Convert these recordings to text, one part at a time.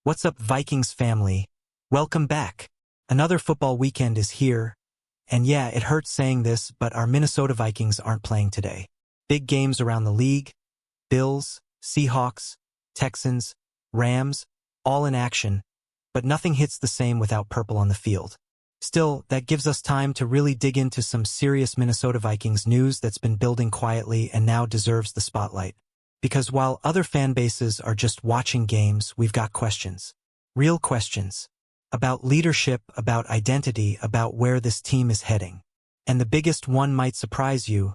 What's up, Vikings family? Welcome back. Another football weekend is here, and yeah, it hurts saying this, but our Minnesota Vikings aren't playing today. Big games around the league, Bills, Seahawks, Texans, Rams, all in action, but nothing hits the same without purple on the field. Still, that gives us time to really dig into some serious Minnesota Vikings news that's been building quietly and now deserves the spotlight. Because while other fan bases are just watching games, we've got questions. Real questions. About leadership, about identity, about where this team is heading. And the biggest one might surprise you.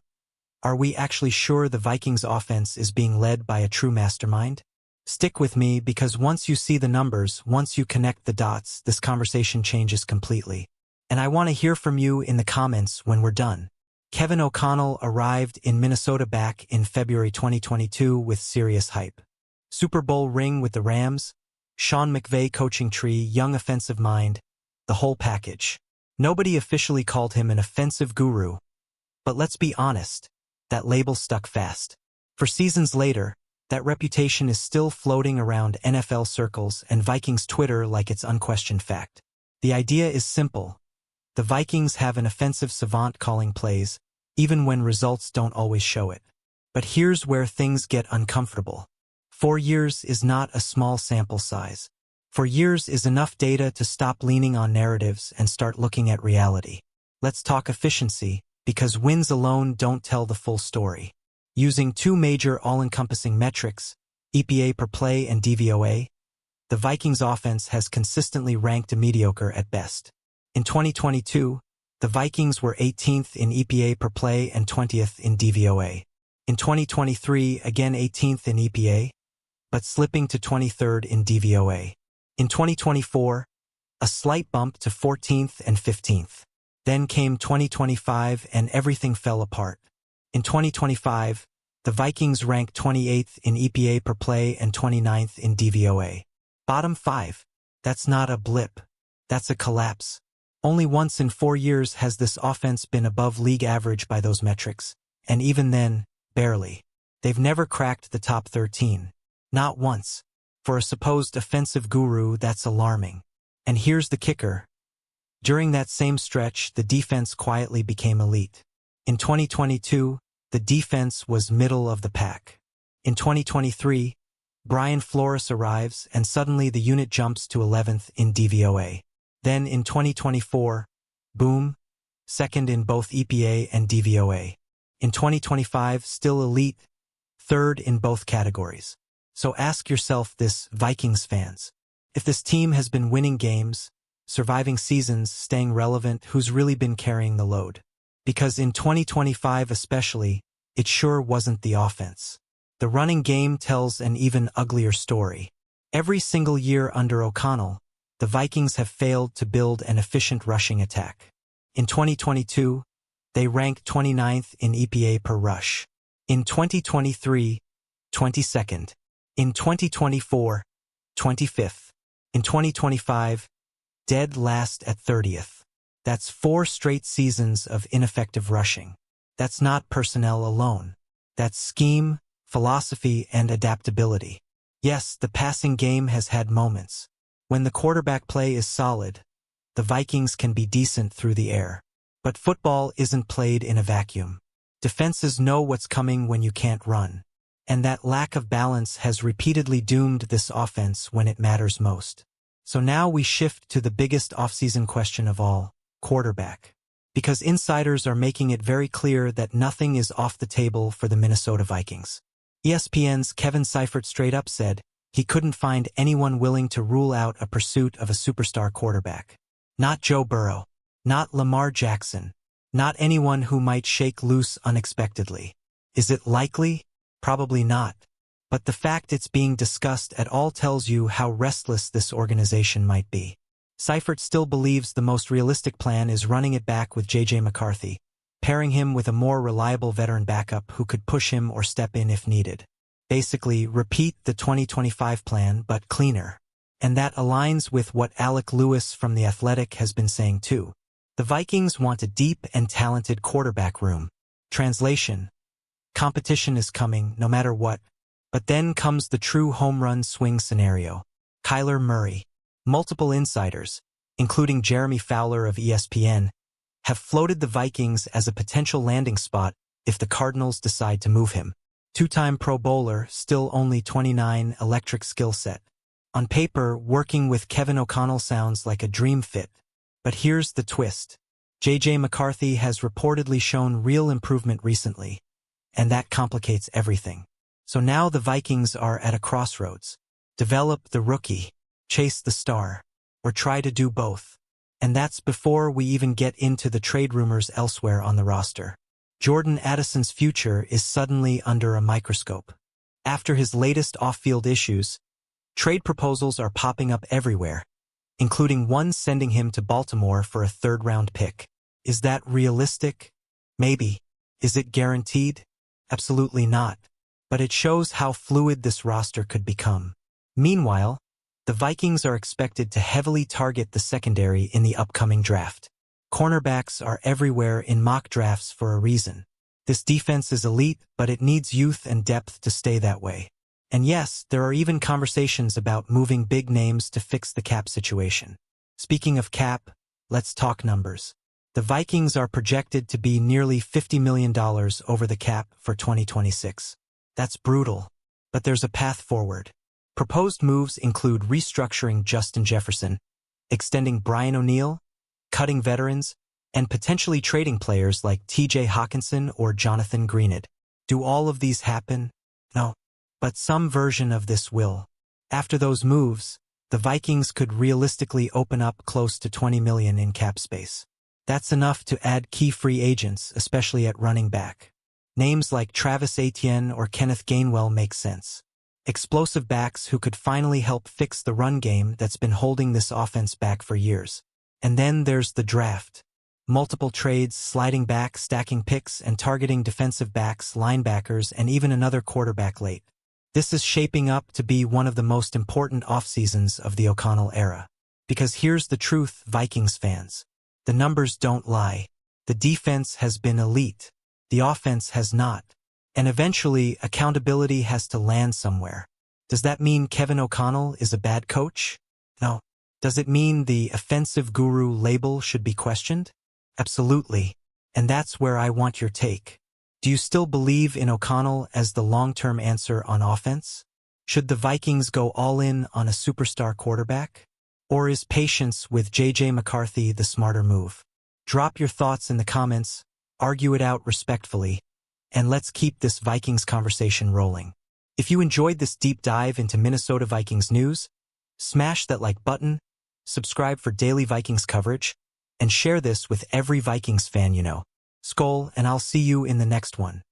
Are we actually sure the Vikings offense is being led by a true mastermind? Stick with me, because once you see the numbers, once you connect the dots, this conversation changes completely. And I want to hear from you in the comments when we're done. Kevin O'Connell arrived in Minnesota back in February 2022 with serious hype. Super Bowl ring with the Rams, Sean McVay coaching tree, young offensive mind, the whole package. Nobody officially called him an offensive guru. But let's be honest, that label stuck fast. For seasons later, that reputation is still floating around NFL circles and Vikings Twitter like it's unquestioned fact. The idea is simple. The Vikings have an offensive savant calling plays, even when results don't always show it. But here's where things get uncomfortable. 4 years is not a small sample size. 4 years is enough data to stop leaning on narratives and start looking at reality. Let's talk efficiency, because wins alone don't tell the full story. Using two major all-encompassing metrics, EPA per play and DVOA, the Vikings offense has consistently ranked mediocre at best. In 2022, the Vikings were 18th in EPA per play and 20th in DVOA. In 2023, again 18th in EPA, but slipping to 23rd in DVOA. In 2024, a slight bump to 14th and 15th. Then came 2025 and everything fell apart. In 2025, the Vikings ranked 28th in EPA per play and 29th in DVOA. Bottom 5. That's not a blip. That's a collapse. Only once in 4 years has this offense been above league average by those metrics, and even then, barely. They've never cracked the top 13. Not once. For a supposed offensive guru, that's alarming. And here's the kicker. During that same stretch, the defense quietly became elite. In 2022, the defense was middle of the pack. In 2023, Brian Flores arrives and suddenly the unit jumps to 11th in DVOA. Then in 2024, boom, second in both EPA and DVOA. In 2025, still elite, third in both categories. So ask yourself this, Vikings fans. If this team has been winning games, surviving seasons, staying relevant, who's really been carrying the load? Because in 2025 especially, it sure wasn't the offense. The running game tells an even uglier story. Every single year under O'Connell, the Vikings have failed to build an efficient rushing attack. In 2022, they ranked 29th in EPA per rush. In 2023, 22nd. In 2024, 25th. In 2025, dead last at 30th. That's 4 straight seasons of ineffective rushing. That's not personnel alone. That's scheme, philosophy, and adaptability. Yes, the passing game has had moments. When the quarterback play is solid, the Vikings can be decent through the air. But football isn't played in a vacuum. Defenses know what's coming when you can't run. And that lack of balance has repeatedly doomed this offense when it matters most. So now we shift to the biggest offseason question of all, quarterback. Because insiders are making it very clear that nothing is off the table for the Minnesota Vikings. ESPN's Kevin Seifert straight up said he couldn't find anyone willing to rule out a pursuit of a superstar quarterback. Not Joe Burrow. Not Lamar Jackson. Not anyone who might shake loose unexpectedly. Is it likely? Probably not. But the fact it's being discussed at all tells you how restless this organization might be. Seifert still believes the most realistic plan is running it back with J.J. McCarthy, pairing him with a more reliable veteran backup who could push him or step in if needed. Basically, repeat the 2025 plan, but cleaner. And that aligns with what Alec Lewis from The Athletic has been saying too. The Vikings want a deep and talented quarterback room. Translation: competition is coming, no matter what. But then comes the true home run swing scenario. Kyler Murray. Multiple insiders, including Jeremy Fowler of ESPN, have floated the Vikings as a potential landing spot if the Cardinals decide to move him. Two-time Pro Bowler, still only 29, electric skill set. On paper, working with Kevin O'Connell sounds like a dream fit. But here's the twist. J.J. McCarthy has reportedly shown real improvement recently, and that complicates everything. So now the Vikings are at a crossroads. Develop the rookie, chase the star, or try to do both. And that's before we even get into the trade rumors elsewhere on the roster. Jordan Addison's future is suddenly under a microscope. After his latest off-field issues, trade proposals are popping up everywhere, including one sending him to Baltimore for a third-round pick. Is that realistic? Maybe. Is it guaranteed? Absolutely not. But it shows how fluid this roster could become. Meanwhile, the Vikings are expected to heavily target the secondary in the upcoming draft. Cornerbacks are everywhere in mock drafts for a reason. This defense is elite, but it needs youth and depth to stay that way. And yes, there are even conversations about moving big names to fix the cap situation. Speaking of cap, let's talk numbers. The Vikings are projected to be nearly $50 million over the cap for 2026. That's brutal, but there's a path forward. Proposed moves include restructuring Justin Jefferson, extending Brian O'Neill, cutting veterans, and potentially trading players like T.J. Hockenson or Jonathan Greenid. Do all of these happen? No. But some version of this will. After those moves, the Vikings could realistically open up close to $20 million in cap space. That's enough to add key free agents, especially at running back. Names like Travis Etienne or Kenneth Gainwell make sense. Explosive backs who could finally help fix the run game that's been holding this offense back for years. And then there's the draft. Multiple trades, sliding back, stacking picks, and targeting defensive backs, linebackers, and even another quarterback late. This is shaping up to be one of the most important off-seasons of the O'Connell era. Because here's the truth, Vikings fans. The numbers don't lie. The defense has been elite. The offense has not. And eventually, accountability has to land somewhere. Does that mean Kevin O'Connell is a bad coach? No. Does it mean the offensive guru label should be questioned? Absolutely. And that's where I want your take. Do you still believe in O'Connell as the long-term answer on offense? Should the Vikings go all in on a superstar quarterback? Or is patience with J.J. McCarthy the smarter move? Drop your thoughts in the comments, argue it out respectfully, and let's keep this Vikings conversation rolling. If you enjoyed this deep dive into Minnesota Vikings news, smash that like button, subscribe for daily Vikings coverage, and share this with every Vikings fan you know. Skol, and I'll see you in the next one.